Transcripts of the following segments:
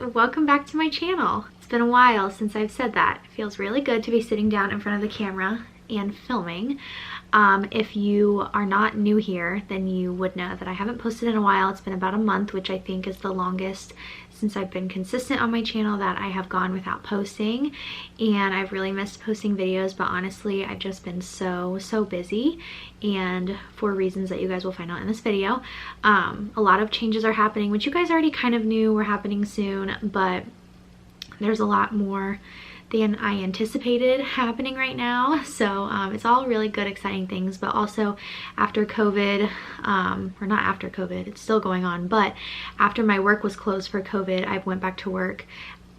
welcome back to my channel. It's been a while since I've said that. It feels really good to be sitting down in front of the camera and filming. If you are not new here, then you would know that I haven't posted in a while. It's been about a month, which I think is the longest since I've been consistent on my channel that I have gone without posting, and I've really missed posting videos, but honestly I've just been so busy, and for reasons that you guys will find out in this video. A lot of changes are happening, which you guys already kind of knew were happening soon, but there's a lot more than I anticipated happening right now. So it's all really good, exciting things, but also after COVID, or not after COVID, it's still going on, but after my work was closed for COVID, I went back to work.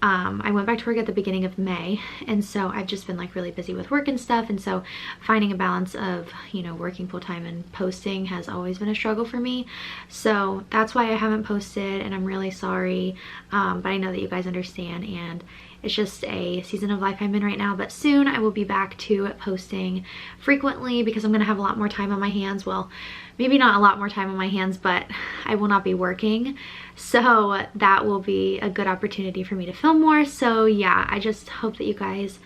I went back to work at the beginning of May, and so I've just been like really busy with work and stuff, and so finding a balance of, you know, working full-time and posting has always been a struggle for me. So that's why I haven't posted, and I'm really sorry, but I know that you guys understand, and it's just a season of life I'm in right now. But soon I will be back to posting frequently because I'm gonna have a lot more time on my hands. Well, maybe not a lot more time on my hands, but I will not be working, so that will be a good opportunity for me to film more. So yeah, I just hope that you guys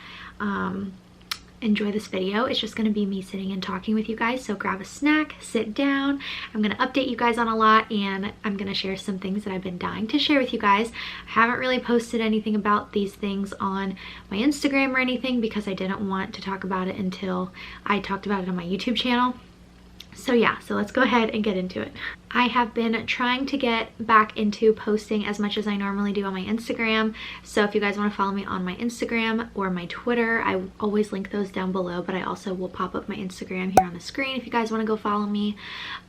enjoy this video. It's just gonna be me sitting and talking with you guys, so grab a snack, sit down. I'm gonna update you guys on a lot, and I'm gonna share some things that I've been dying to share with you guys. I haven't really posted anything about these things on my Instagram or anything because I didn't want to talk about it until I talked about it on my YouTube channel. So yeah, so let's go ahead and get into it. I have been trying to get back into posting as much as I normally do on my Instagram. So if you guys want to follow me on my Instagram or my Twitter, I always link those down below, but I also will pop up my Instagram here on the screen if you guys want to go follow me.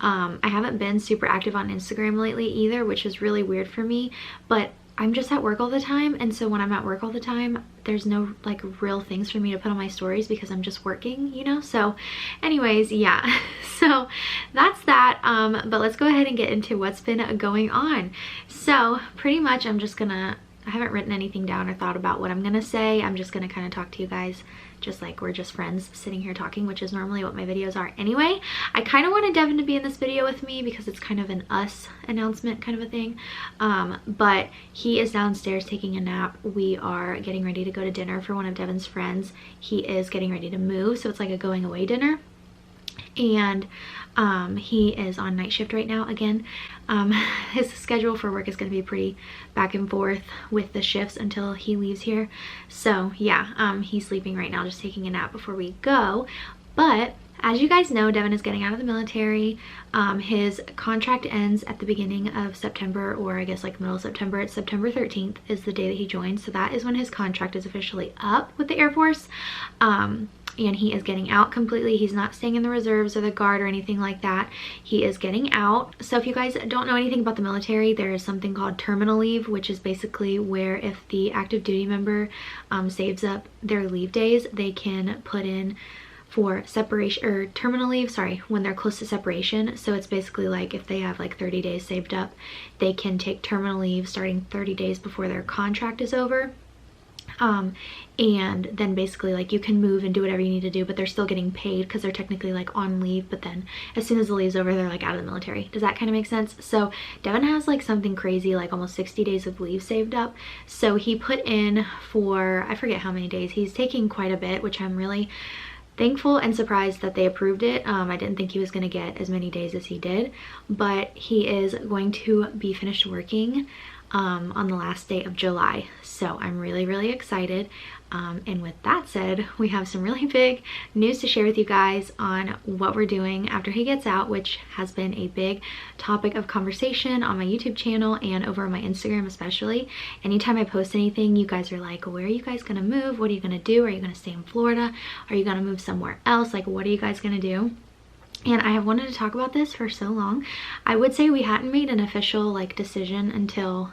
I haven't been super active on Instagram lately either, which is really weird for me, but I'm just at work all the time, and so when I'm at work all the time, there's no like real things for me to put on my stories because I'm just working, you know? So anyways, yeah, so that's that. But let's go ahead and get into what's been going on. So pretty much I haven't written anything down or thought about what I'm gonna say. I'm just gonna kind of talk to you guys just like we're just friends sitting here talking, which is normally what my videos are anyway. I kind of wanted Devin to be in this video with me because it's kind of an us announcement kind of a thing, but he is downstairs taking a nap. We are getting ready to go to dinner for one of Devin's friends. He is getting ready to move, so it's like a going away dinner, and he is on night shift right now again. His schedule for work is going to be pretty back and forth with the shifts until he leaves here. So yeah, he's sleeping right now, just taking a nap before we go. But as you guys know, Devin is getting out of the military. His contract ends at the beginning of September, or I guess like middle of September. It's September 13th is the day that he joins, so that is when his contract is officially up with the Air Force. And he is getting out completely. He's not staying in the reserves or the guard or anything like that. He is getting out. So if you guys don't know anything about the military, there is something called terminal leave, which is basically where if the active duty member saves up their leave days, they can put in for separation, or terminal leave, sorry, when they're close to separation. So it's basically like if they have like 30 days saved up, they can take terminal leave starting 30 days before their contract is over. And then basically like you can move and do whatever you need to do, but they're still getting paid because they're technically like on leave, but then as soon as the leave's over, they're like out of the military. Does that kind of make sense? So Devin has like something crazy, like almost 60 days of leave saved up. So he put in for, I forget how many days. He's taking quite a bit, which I'm really thankful and surprised that they approved it. I didn't think he was going to get as many days as he did, but he is going to be finished working on the last day of July. So I'm really excited. And with that said, we have some really big news to share with you guys on what we're doing after he gets out, which has been a big topic of conversation on my YouTube channel and over on my Instagram especially. Anytime I post anything, you guys are like, where are you guys gonna move? What are you gonna do? Are you gonna stay in Florida? Are you gonna move somewhere else? Like, what are you guys gonna do? And I have wanted to talk about this for so long. I would say we hadn't made an official like decision until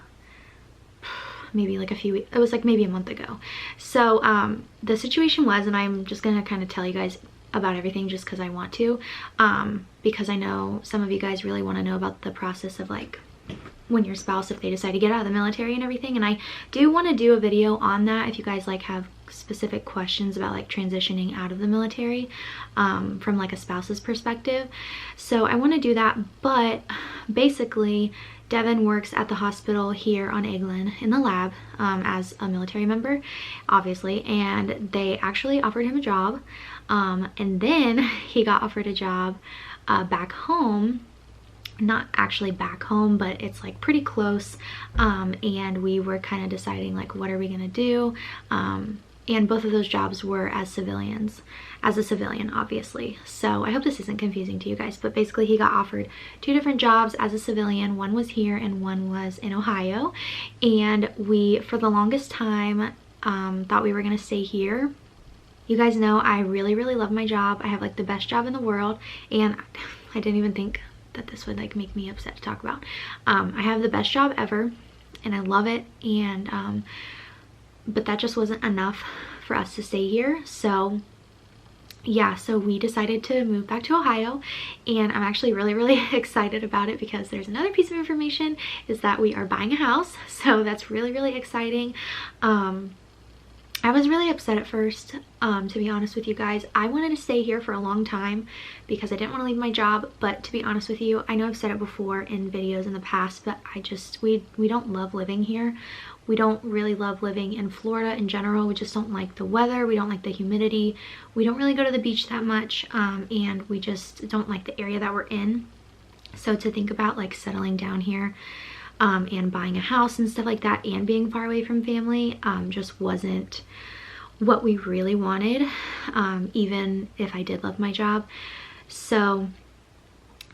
maybe like a few weeks, it was like maybe a month ago. So the situation was, and I'm just gonna kind of tell you guys about everything just because I want to, because I know some of you guys really want to know about the process of like when your spouse, if they decide to get out of the military and everything. And I do want to do a video on that if you guys like have specific questions about like transitioning out of the military from like a spouse's perspective. So I want to do that, but basically Devin works at the hospital here on Eglin in the lab as a military member, obviously, and they actually offered him a job. And then he got offered a job back home. Not actually back home, but it's like pretty close, and we were kind of deciding like what are we gonna do, and both of those jobs were as civilians, as a civilian, obviously. So I hope this isn't confusing to you guys, but basically he got offered 2 different jobs as a civilian. One was here and one was in Ohio, and we for the longest time thought we were gonna stay here. You guys know I really love my job. I have like the best job in the world, and I didn't even think that this would like make me upset to talk about. I have the best job ever and I love it, and but that just wasn't enough for us to stay here. So yeah, so we decided to move back to Ohio, and I'm actually really excited about it because there's another piece of information, is that we are buying a house. So that's really exciting. I was really upset at first, to be honest with you guys. I wanted to stay here for a long time because I didn't want to leave my job, but to be honest with you, I know I've said it before in videos in the past, but we don't love living here. We don't really love living in Florida in general. We just don't like the weather. We don't like the humidity. We don't really go to the beach that much, and we just don't like the area that we're in. So to think about like settling down here and buying a house and stuff like that and being far away from family just wasn't what we really wanted, even if I did love my job. So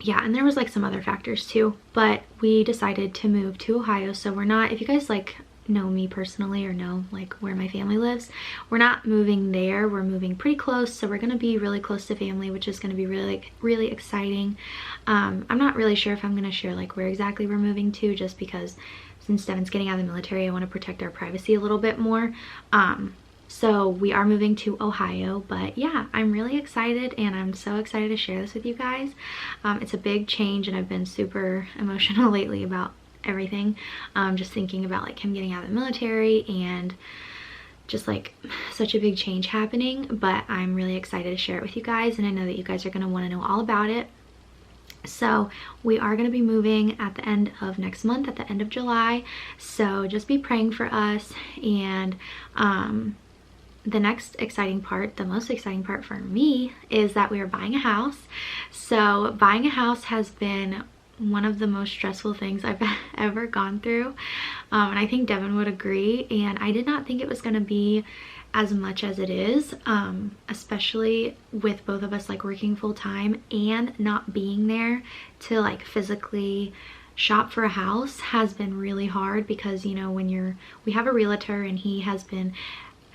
yeah, and there was like some other factors too, but we decided to move to Ohio. So we're not, if you guys like know me personally or know like where my family lives, we're not moving there. We're moving pretty close, so we're going to be really close to family, which is going to be really exciting. I'm not really sure if I'm going to share like where exactly we're moving to, just because since Devin's getting out of the military, I want to protect our privacy a little bit more. So we are moving to Ohio, but yeah, I'm really excited, and I'm so excited to share this with you guys. It's a big change, and I've been super emotional lately about everything, just thinking about like him getting out of the military and just like such a big change happening. But I'm really excited to share it with you guys, and I know that you guys are going to want to know all about it. So we are going to be moving at the end of next month, at the end of July, so just be praying for us. And the next exciting part, the most exciting part for me, is that we are buying a house. So buying a house has been one of the most stressful things I've ever gone through, and I think Devin would agree. And I did not think it was going to be as much as it is, especially with both of us like working full-time and not being there to like physically shop for a house has been really hard, because you know, when we have a realtor and he has been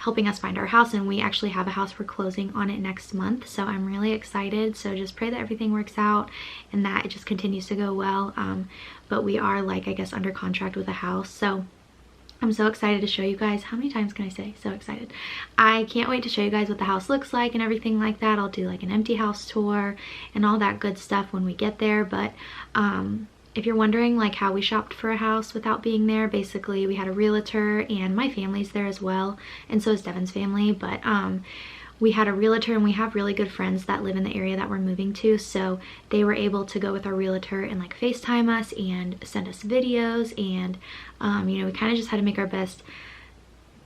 helping us find our house, and we actually have a house. We're closing on it next month, so I'm really excited. So just pray that everything works out and that it just continues to go well. But we are like, I guess, under contract with a house, so I'm so excited to show you guys. How many times can I say so excited? I can't wait to show you guys what the house looks like and everything like that. I'll do like an empty house tour and all that good stuff when we get there. But if you're wondering like how we shopped for a house without being there, basically we had a realtor, and my family's there as well, and so is Devin's family. But we had a realtor, and we have really good friends that live in the area that we're moving to, so they were able to go with our realtor and like FaceTime us and send us videos. And you know, we kind of just had to make our best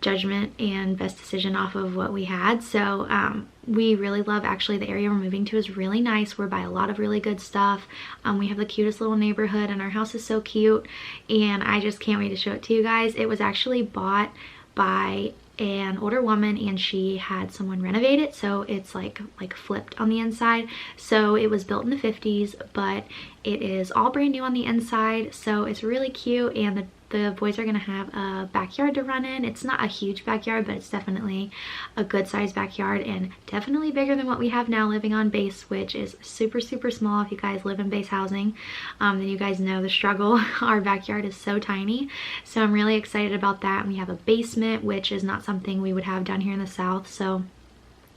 judgment and best decision off of what we had. So we really love, actually the area we're moving to is really nice. We're by a lot of really good stuff. We have the cutest little neighborhood, and our house is so cute, and I just can't wait to show it to you guys. It was actually bought by an older woman, and she had someone renovate it, so it's like flipped on the inside. So it was built in the 50s, but it is all brand new on the inside, so it's really cute. And the boys are gonna have a backyard to run in. It's not a huge backyard, but it's definitely a good sized backyard, and definitely bigger than what we have now living on base, which is super small. If you guys live in base housing, then you guys know the struggle. Our backyard is so tiny, so I'm really excited about that. And we have a basement, which is not something we would have down here in the South, so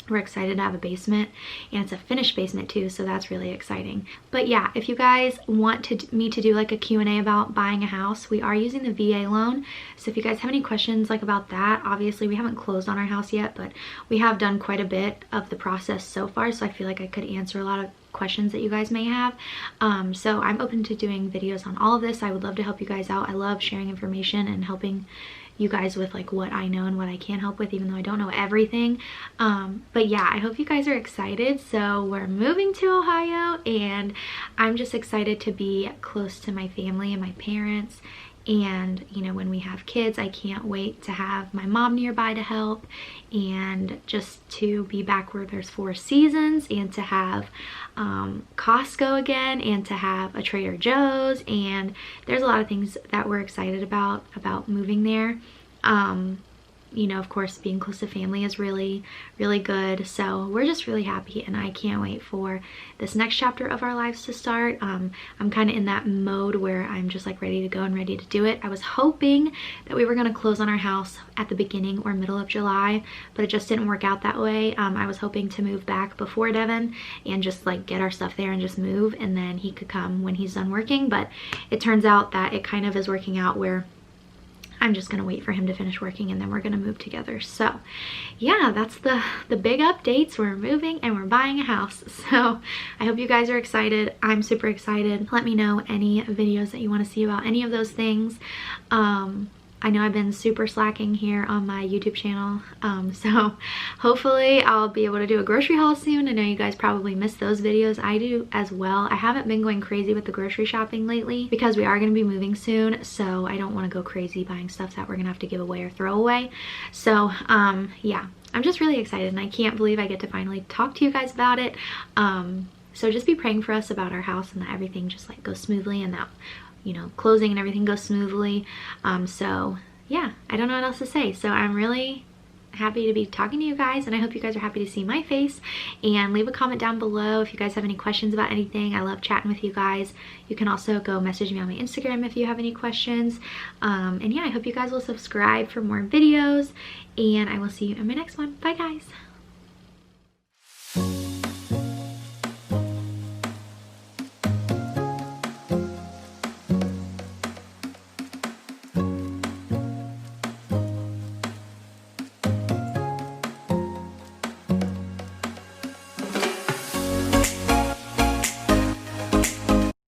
We're excited to have a basement, and it's a finished basement too, so that's really exciting. But yeah, if you guys want me to do like a Q&A about buying a house, we are using the VA loan. So if you guys have any questions like about that, obviously we haven't closed on our house yet, but we have done quite a bit of the process so far, so I feel like I could answer a lot of questions that you guys may have. So I'm open to doing videos on all of this. I would love to help you guys out. I love sharing information and helping you guys with like what I know and what I can help with, even though I don't know everything. But yeah, I hope you guys are excited. So we're moving to Ohio, and I'm just excited to be close to my family and my parents. And you know, when we have kids, I can't wait to have my mom nearby to help, and just to be back where there's 4 seasons, and to have Costco again, and to have a Trader Joe's. And there's a lot of things that we're excited about moving there. You know, of course, being close to family is really, really good. So we're just really happy, and I can't wait for this next chapter of our lives to start. I'm kind of in that mode where I'm just like ready to go and ready to do it. I was hoping that we were going to close on our house at the beginning or middle of July, but it just didn't work out that way. I was hoping to move back before Devin and just like get our stuff there and just move, and then he could come when he's done working. But it turns out that it kind of is working out where I'm just gonna wait for him to finish working, and then we're gonna move together. So yeah, that's the big updates. We're moving and we're buying a house. So I hope you guys are excited. I'm super excited. Let me know any videos that you want to see about any of those things. I know I've been super slacking here on my YouTube channel, so hopefully I'll be able to do a grocery haul soon. I know you guys probably miss those videos. I do as well. I haven't been going crazy with the grocery shopping lately because we are going to be moving soon, so I don't want to go crazy buying stuff that we're going to have to give away or throw away. So yeah, I'm just really excited, and I can't believe I get to finally talk to you guys about it. So just be praying for us about our house, and that everything just like goes smoothly, and that, you know, closing and everything goes smoothly. So yeah, I don't know what else to say. So I'm really happy to be talking to you guys, and I hope you guys are happy to see my face. And leave a comment down below if you guys have any questions about anything. I love chatting with you guys. You can also go message me on my Instagram if you have any questions. And yeah, I hope you guys will subscribe for more videos, and I will see you in my next one. Bye guys.